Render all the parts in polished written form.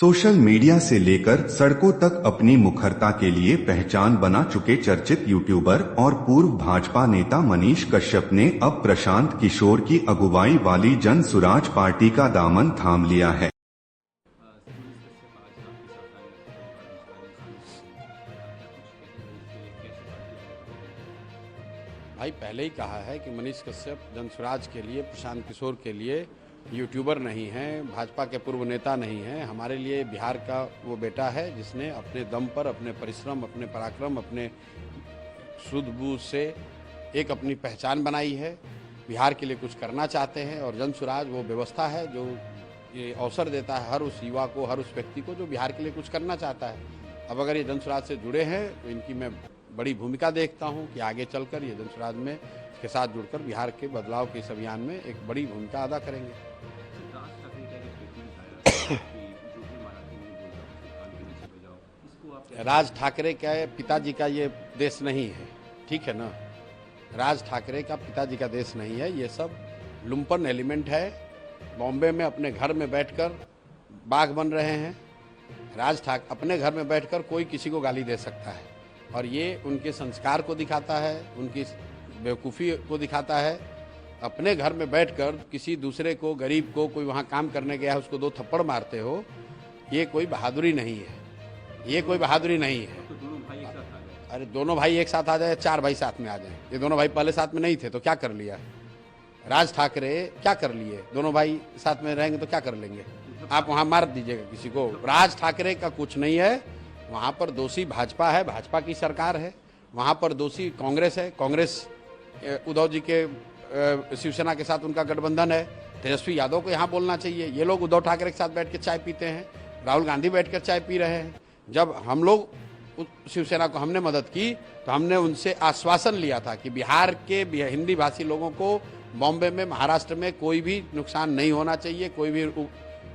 Social media से लेकर सड़कों तक अपनी मुखरता के लिए पहचान बना चुके चर्चित यूट्यूबर और पूर्व भाजपा नेता मनीष कश्यप ने अब प्रशांत किशोर की अगुवाई वाली जन सुराज पार्टी का दामन थाम लिया है। भाई पहले ही कहा है कि मनीष कश्यप जनसुराज के लिए, प्रशांत किशोर के लिए यूट्यूबर नहीं हैं, भाजपा के पूर्व नेता नहीं हैं। हमारे लिए बिहार का वो बेटा है जिसने अपने दम पर, अपने परिश्रम, अपने पराक्रम, अपने सूझबूझ से एक अपनी पहचान बनाई है। बिहार के लिए कुछ करना चाहते हैं और जनसुराज वो व्यवस्था है जो ये अवसर देता है हर उस युवा को, हर उस व्यक्ति को जो बिहार के लिए कुछ करना चाहता है। अब अगर ये जनसुराज से जुड़े हैं तो इनकी मैं बड़ी भूमिका देखता हूं कि आगे चलकर ये जनसुराज में के साथ जुड़कर बिहार के बदलाव के इस अभियान में एक बड़ी भूमिका अदा करेंगे। राज ठाकरे का पिताजी का ये देश नहीं है, ठीक है ना। राज ठाकरे का पिताजी का देश नहीं है, ये सब लुम्पन एलिमेंट है। बॉम्बे में अपने घर में बैठकर बाघ बन रहे हैं। राज ठाकरे अपने घर में बैठकर कोई किसी को गाली दे सकता है और ये उनके संस्कार को दिखाता है, उनकी बेवकूफ़ी को दिखाता है। अपने घर में बैठकर किसी दूसरे को, गरीब को, कोई वहाँ काम करने गया है उसको 2 थप्पड़ मारते हो, ये कोई बहादुरी नहीं है, ये कोई बहादुरी नहीं है। तो दोनों भाई एक साथ आ गए। अरे दोनों भाई एक साथ आ जाए, 4 भाई साथ में आ जाए। ये दोनों भाई पहले साथ में नहीं थे तो क्या कर लिया राज ठाकरे, क्या कर लिए? दोनों भाई साथ में रहेंगे तो क्या कर लेंगे? आप वहाँ मार दीजिएगा किसी को। राज ठाकरे का कुछ नहीं है, वहाँ पर दोषी भाजपा है, भाजपा की सरकार है। वहाँ पर दोषी कांग्रेस है, कांग्रेस उद्धव जी के शिवसेना के साथ उनका गठबंधन है। तेजस्वी यादव को यहाँ बोलना चाहिए। ये लोग उद्धव ठाकरे के साथ बैठ के चाय पीते हैं, राहुल गांधी बैठकर चाय पी रहे हैं। जब हम लोग शिवसेना को हमने मदद की तो हमने उनसे आश्वासन लिया था कि बिहार के हिंदी भाषी लोगों को बॉम्बे में, महाराष्ट्र में कोई भी नुकसान नहीं होना चाहिए, कोई भी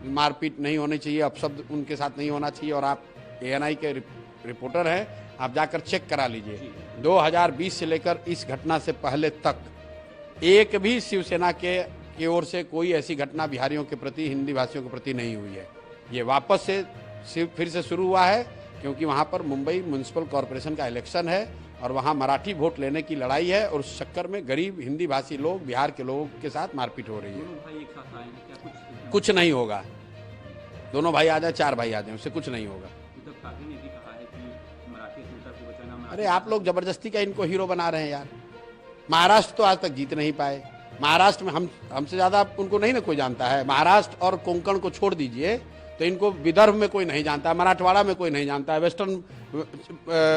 मारपीट नहीं होनी चाहिए, अपशब्द उनके साथ नहीं होना चाहिए। और आप ANI के रिपोर्टर हैं, आप जाकर चेक करा लीजिए। 2020 से लेकर इस घटना से पहले तक एक भी शिवसेना की ओर से कोई ऐसी घटना बिहारियों के प्रति, हिंदी भाषियों के प्रति नहीं हुई है। ये वापस से फिर से शुरू हुआ है क्योंकि वहाँ पर मुंबई म्युनिसिपल कॉरपोरेशन का इलेक्शन है और वहाँ मराठी वोट लेने की लड़ाई है और उस चक्कर में गरीब हिंदी भाषी लोग, बिहार के लोगों के साथ मारपीट हो रही है। दोनों भाई एक साथ आए हैं, क्या कुछ नहीं होगा। दोनों भाई आ जाए, 4 भाई आ जाए, उससे कुछ नहीं होगा। उद्धव ठाकरे ने भी कहा है कि मराठी अस्मिता को बचाना। अरे आप लोग जबरदस्ती का इनको हीरो बना रहे हैं यार। महाराष्ट्र तो आज तक जीत नहीं पाए। महाराष्ट्र में हमसे ज्यादा उनको नहीं ना कोई जानता है। महाराष्ट्र और कोंकण को छोड़ दीजिए तो इनको विदर्भ में कोई नहीं जानता है, मराठवाड़ा में कोई नहीं जानता है, वेस्टर्न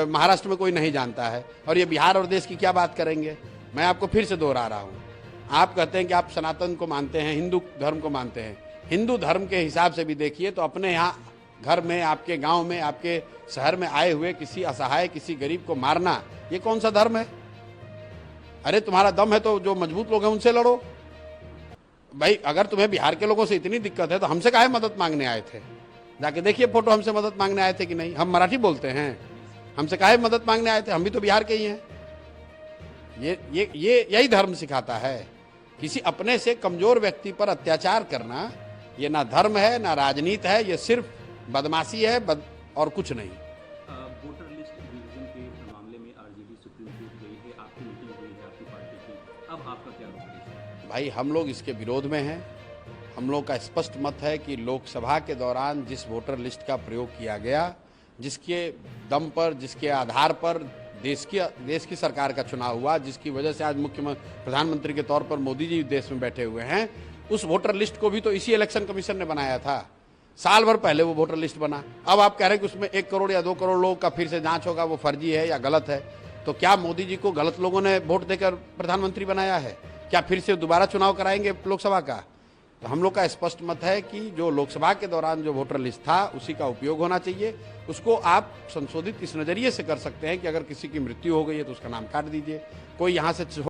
महाराष्ट्र में कोई नहीं जानता है। और ये बिहार और देश की क्या बात करेंगे? मैं आपको फिर से दोहरा रहा हूँ। आप कहते हैं कि आप सनातन को मानते हैं, हिंदू धर्म को मानते हैं। हिंदू धर्म के हिसाब से भी देखिए तो अपने यहाँ घर में, आपके गांव में, आपके शहर में आए हुए किसी असहाय, किसी गरीब को मारना, ये कौन सा धर्म है? अरे तुम्हारा दम है तो जो मजबूत लोग हैं उनसे लड़ो भाई। अगर तुम्हें बिहार के लोगों से इतनी दिक्कत है तो हमसे काहे मदद मांगने आए थे? जाके देखिए फोटो, हमसे मदद मांगने आए थे कि नहीं? हम मराठी बोलते हैं, हमसे काहे मदद मांगने आए थे? हम भी तो बिहार के ही हैं। ये यही धर्म सिखाता है। किसी अपने से कमजोर व्यक्ति पर अत्याचार करना, ये ना धर्म है, ना राजनीति है, ये सिर्फ बदमाशी है और कुछ नहीं। वोटर लिस्ट रिवीजन के मामले में RJD सुप्रीम कोर्ट गई है, आपकी मीटिंग हुई है आपकी पार्टी की, अब आपका क्या रुख है? भाई हम लोग इसके विरोध में हैं। हम लोग का स्पष्ट मत है कि लोकसभा के दौरान जिस वोटर लिस्ट का प्रयोग किया गया, जिसके दम पर, जिसके आधार पर देश की सरकार का चुनाव हुआ, जिसकी वजह से आज प्रधानमंत्री के तौर पर मोदी जी देश में बैठे हुए हैं, उस वोटर लिस्ट को भी तो इसी इलेक्शन कमीशन ने बनाया था। साल भर पहले वो वोटर लिस्ट बना। अब आप कह रहे हैं कि उसमें 1 करोड़ या 2 करोड़ लोगों का फिर से जांच होगा, वो फर्जी है या गलत है। तो क्या मोदी जी को गलत लोगों ने वोट देकर प्रधानमंत्री बनाया है? क्या फिर से दोबारा चुनाव कराएंगे लोकसभा का? तो हम लोग का स्पष्ट मत है कि जो लोकसभा के दौरान जो वोटर लिस्ट था उसी का उपयोग होना चाहिए। उसको आप संशोधित इस नजरिए से कर सकते हैं कि अगर किसी की मृत्यु हो गई है तो उसका नाम काट दीजिए। कोई यहाँ से